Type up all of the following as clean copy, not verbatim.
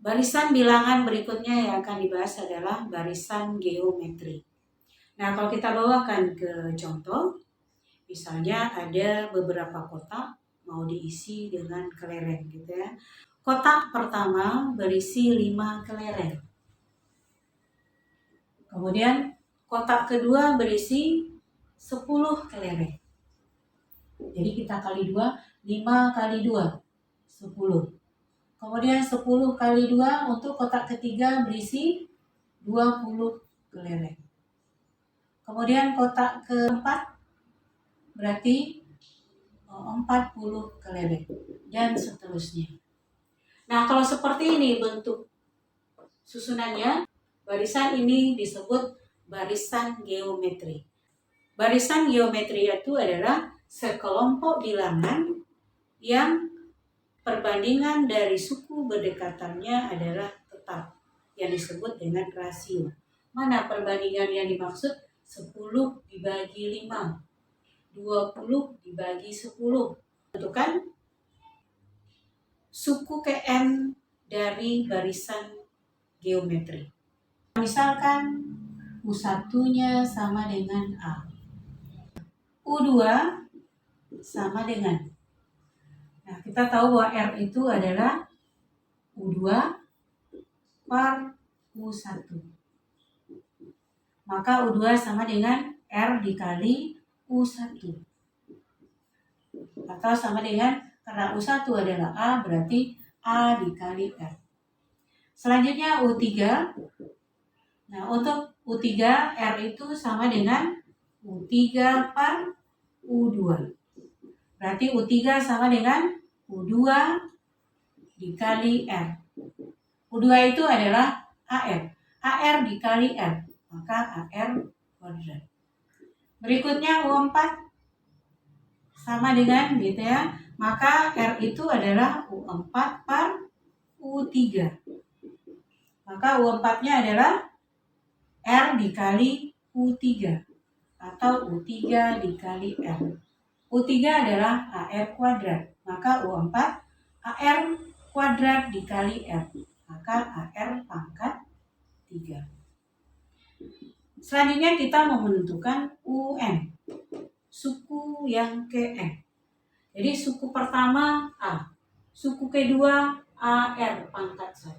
Barisan bilangan berikutnya yang akan dibahas adalah barisan geometri. Nah, kalau kita bawakan ke contoh, misalnya ada beberapa kotak mau diisi dengan kelereng gitu ya. Kotak pertama berisi 5 kelereng. Kemudian kotak kedua berisi 10 kelereng. Jadi kita kali 2, 5 kali 2, 10. Kemudian 10 kali 2 untuk kotak ketiga berisi 20 kelereng. Kemudian kotak keempat berarti 40 kelereng dan seterusnya. Nah, kalau seperti ini bentuk susunannya, barisan ini disebut barisan geometri. Barisan geometri itu adalah sekelompok bilangan yang perbandingan dari suku berdekatannya adalah tetap, yang disebut dengan rasio. Mana perbandingan yang dimaksud? 10 dibagi 5, 20 dibagi 10. Tentukan suku Kn dari barisan geometri. Misalkan U1-nya sama dengan A. U2 sama dengan. Nah, kita tahu bahwa R itu adalah U2 per U1. Maka U2 sama dengan R dikali U1. Atau sama dengan, karena U1 adalah A, berarti A dikali R. Selanjutnya U3. Nah, untuk U3, R itu sama dengan U3 per U2. Berarti U3 sama dengan U2 dikali R. U2 itu adalah AR. AR dikali R. Maka AR kuadrat. Berikutnya U4 sama dengan gitu ya. Maka R itu adalah U4 per U3. Maka U4-nya adalah R dikali U3 atau U3 dikali R. U3 adalah AR kuadrat. Maka U4 AR kuadrat dikali R. Maka AR pangkat 3. Selanjutnya kita mau menentukan UN, suku yang Kn. Jadi suku pertama A, suku kedua AR pangkat 1,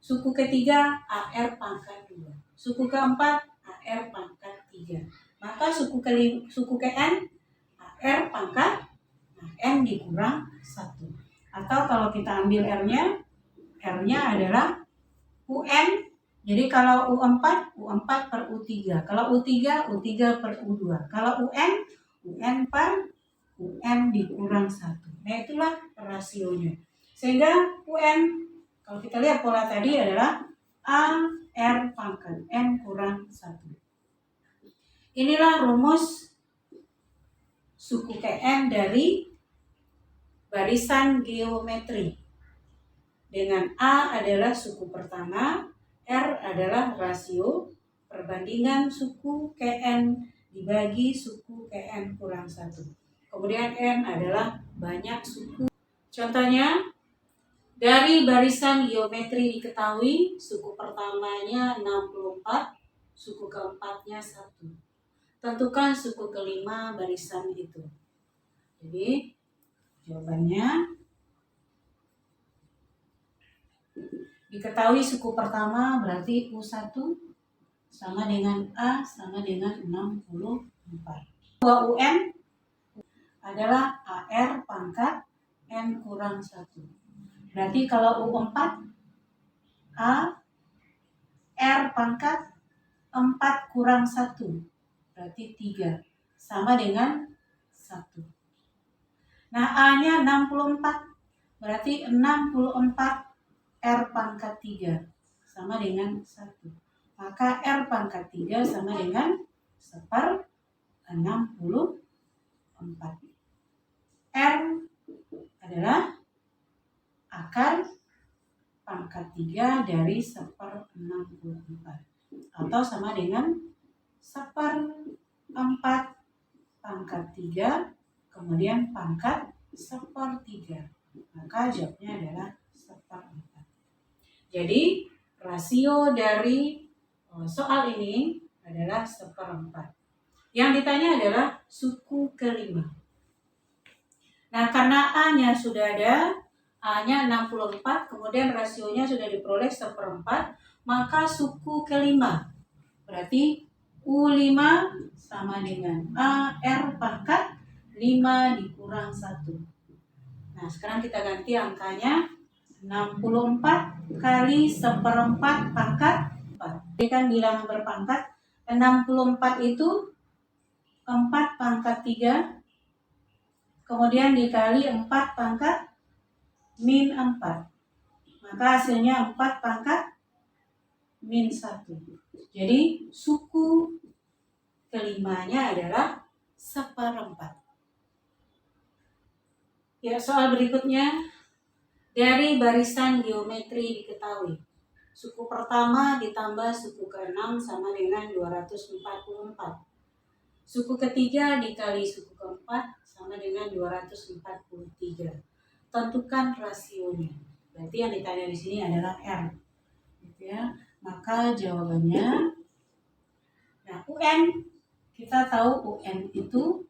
suku ketiga AR pangkat 2, suku keempat AR pangkat 3. Maka suku Kn AR pangkat N dikurang 1. Atau kalau kita ambil R-nya adalah UN. Jadi kalau U4 per U3. Kalau U3 per U2. Kalau UN per UN dikurang 1. Nah, itulah rasionya. Sehingga UN, kalau kita lihat pola tadi adalah AR pangkat N kurang 1. Inilah rumus suku Kn dari barisan geometri. Dengan A adalah suku pertama, R adalah rasio perbandingan suku Kn dibagi suku Kn kurang 1. Kemudian N adalah banyak suku. Contohnya, dari barisan geometri diketahui suku pertamanya 64, suku keempatnya 1. Tentukan suku kelima barisan itu. Jadi, jawabannya diketahui suku pertama berarti U1 sama dengan A sama dengan 64. Bahwa UN adalah AR pangkat N kurang 1. Berarti kalau U4 A R pangkat 4 kurang 1 berarti 3 sama dengan 1. Nah, A-nya 64 berarti 64 R pangkat 3 sama dengan 1. Maka R pangkat 3 sama dengan 1/64. R adalah akar pangkat 3 dari 1/64. Atau sama dengan 1/4 pangkat 3 kemudian pangkat 1/3. Maka jawabnya adalah 1/4. Jadi rasio dari soal ini adalah 1/4. Yang ditanya adalah suku kelima. Nah, karena A-nya sudah ada, A-nya 64, kemudian rasionya sudah diperoleh 1/4, maka suku kelima. Berarti U5 sama dengan AR pangkat 5 dikurang 1. Nah, sekarang kita ganti angkanya. 64 kali 1/4 pangkat 4. Ini kan bilangan berpangkat. 64 itu 4 pangkat 3. Kemudian dikali 4 pangkat min 4. Maka hasilnya 4 pangkat min 1. Jadi suku kelimanya adalah 1/4. Ya, soal berikutnya. Dari barisan geometri diketahui. Suku pertama ditambah suku ke-6 sama dengan 244. Suku ketiga dikali suku keempat sama dengan 243. Tentukan rasionya. Berarti yang ditanya di sini adalah R. Gitu ya. Maka jawabannya, nah UN, kita tahu UN itu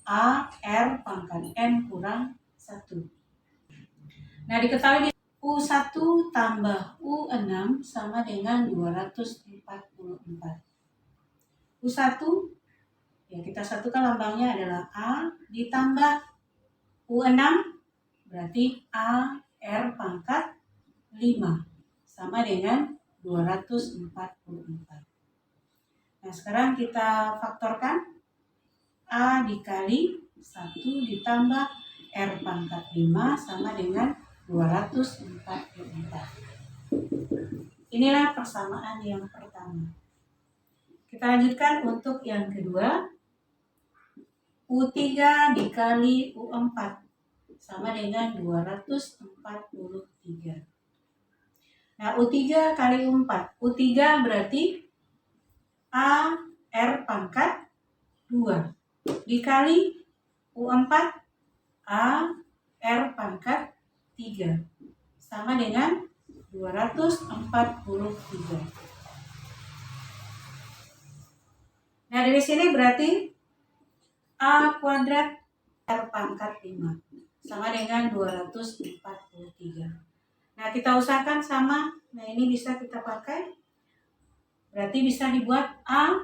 A R pangkat N kurang 1. Nah, diketahui U1 tambah U6 sama dengan 244. U1, ya kita satukan lambangnya adalah A ditambah U6, berarti A R pangkat 5 sama dengan 244. Nah, sekarang kita faktorkan. A dikali 1 ditambah R pangkat 5 sama dengan 244. Inilah persamaan yang pertama. Kita lanjutkan untuk yang kedua. U3 dikali U4 sama dengan 243. Nah, U3 kali U4. U3 berarti A R pangkat 2 dikali U4 A R pangkat 3 sama dengan 243. Nah, dari sini berarti A kuadrat R pangkat 5 sama dengan 243. Nah, kita usahakan sama. Nah, ini bisa kita pakai. Berarti bisa dibuat A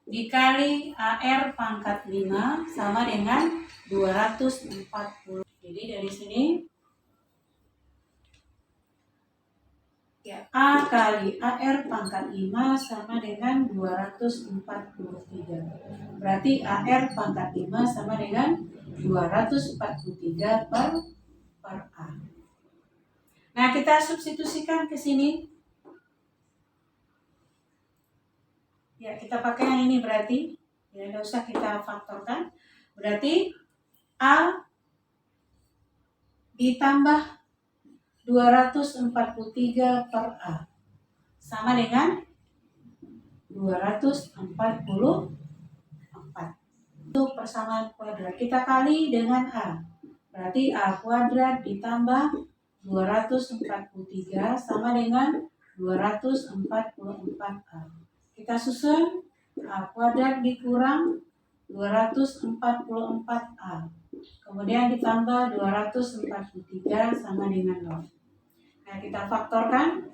dikali AR pangkat 5 sama dengan 240. Jadi dari sini ya, A kali AR pangkat 5 sama dengan 243. Berarti AR pangkat 5 sama dengan 243 per A. Nah, kita substitusikan ke sini. Ya, kita pakai yang ini berarti. Ya, nggak usah kita faktorkan. Berarti A ditambah 243 per A sama dengan 244. Itu persamaan kuadrat. Kita kali dengan A. Berarti A kuadrat ditambah 243 sama dengan 244A. Kita susun A kuadrat dikurang 244A. Kemudian ditambah 243 sama dengan 0. Nah, kita faktorkan.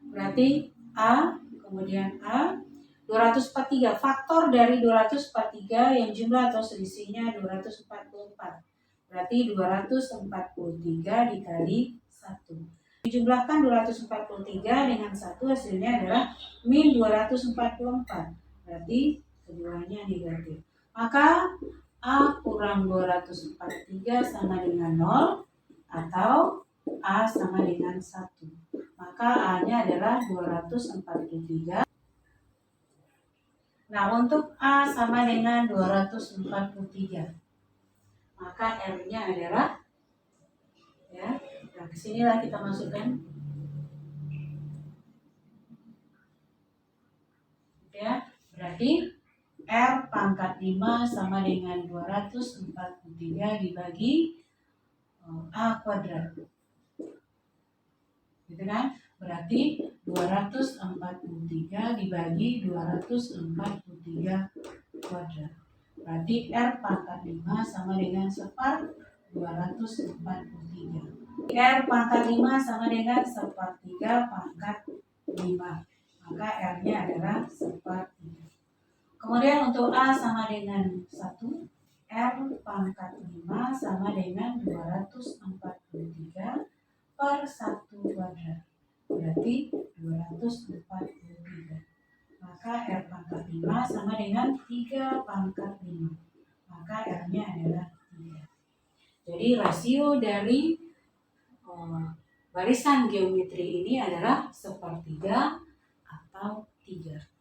Berarti A, kemudian A, 243. Faktor dari 243 yang jumlah atau selisihnya 244. Berarti 243 dikali 1. Dijumlahkan 243 dengan 1 hasilnya adalah min 244. Berarti keduanya negatif. Maka A kurang 243 sama dengan 0 atau A sama dengan 1. Maka A-nya adalah 243. Nah, untuk A sama dengan 243, maka R-nya adalah, ya, nah kesinilah kita masukkan. Ya, berarti R pangkat 5 sama dengan 243 dibagi A kuadrat. Gitu kan? Berarti 243 dibagi 243 kuadrat. Berarti R pangkat 5 sama dengan separ 243. R pangkat 5 sama dengan sepertiga pangkat 5. Maka R-nya adalah sepertiga. Kemudian untuk A sama dengan 1, R pangkat 5 sama dengan 243 per 1 kuadrat. Berarti 243. Maka R pangkat 5 sama dengan 3 pangkat 5. Maka R-nya adalah 3. Jadi rasio dari barisan geometri ini adalah sepertiga atau 3.